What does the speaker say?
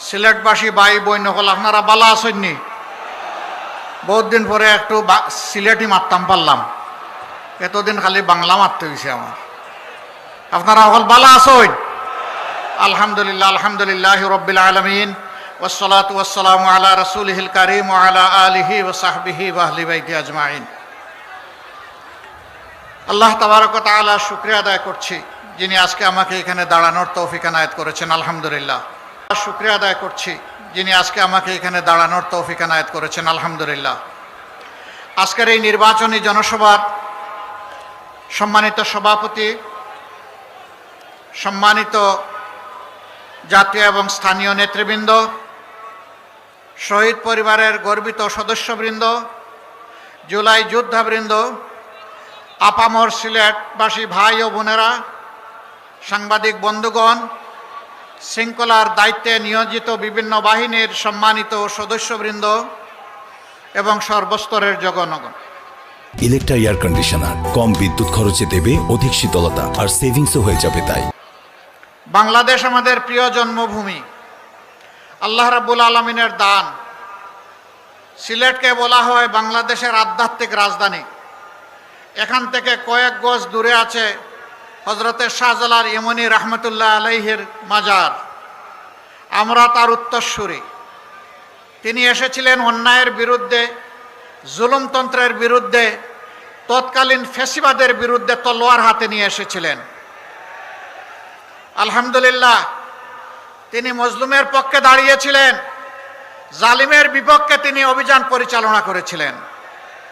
সিলেটবাসী ভাই বোন হল আপনারা বালা আসেননি? বহুত দিন পরে একটু সিলেটি মারতাম পারলাম, এতদিন খালি বাংলা মারতে হয়েছে আমার। আপনারা হল বালা আসেন? আলহামদুলিল্লাহ, আলহামদুলিল্লাহ রব্বিল আলামিন, ওয়াসসালাতু ওয়াসসালামু আলা রাসূলিহিল কারীম ওয়া আলা আলিহি ওয়া সাহবিহি ওয়া আহলি বাইতি আজমাইন। আল্লাহ তাবারক ওয়া তাআলা শুকরিয়া আদায় করছি যিনি আজকে আমাকে এখানে দাঁড়ানোর তৌফিক এনায়েত করেছেন। আলহামদুলিল্লাহ। শুকরিয়া আদায় করছি যিনি আজকে আমাকে এখানে দাঁড়ানোর তৌফিক এনায়েত করেছেন। আলহামদুলিল্লাহ। আজকের এই নির্বাচনী জনসভার সম্মানিত সভাপতি, সম্মানিত জাতীয় এবং স্থানীয় নেতৃবৃন্দ, শহীদ পরিবারের গর্বিত সদস্যবৃন্দ, জুলাই যোদ্ধাবৃন্দ, আপামর সিলেটবাসী ভাই ও বোনেরা, সাংবাদিক বন্ধুগণ, শৃঙ্খলার দায়িত্বে নিয়োজিত বিভিন্ন বাহিনীর সম্মানিত সদস্যবৃন্দ এবং সর্বস্তরের জনগণ। ইলেকট্রা এয়ার কন্ডিশনার কম বিদ্যুৎ খরচে দেবে অধিক শীতলতা আর সেভিংসও হয়ে যাবে। তাই বাংলাদেশ আমাদের প্রিয় জন্মভূমি, আল্লাহ রাব্বুল আলামিনের দান। সিলেটকে বলা হয় বাংলাদেশের আধ্যাত্মিক রাজধানী। এখান থেকে কয়েক গজ দূরে আছে হযরতে শাহজালাল ইমানি রহমতুল্লাহ আলাইহির মাজার। আমরা তার উত্তরসূরি। তিনি এসেছিলেন অন্যায়ের বিরুদ্ধে, জুলুমতন্ত্রের বিরুদ্ধে, তৎকালীন ফ্যাসিবাদের বিরুদ্ধে তলোয়ার হাতে নিয়ে এসেছিলেন। আলহামদুলিল্লাহ, তিনি মজলুমের পক্ষে দাঁড়িয়েছিলেন, জালিমের বিপক্ষে তিনি অভিযান পরিচালনা করেছিলেন।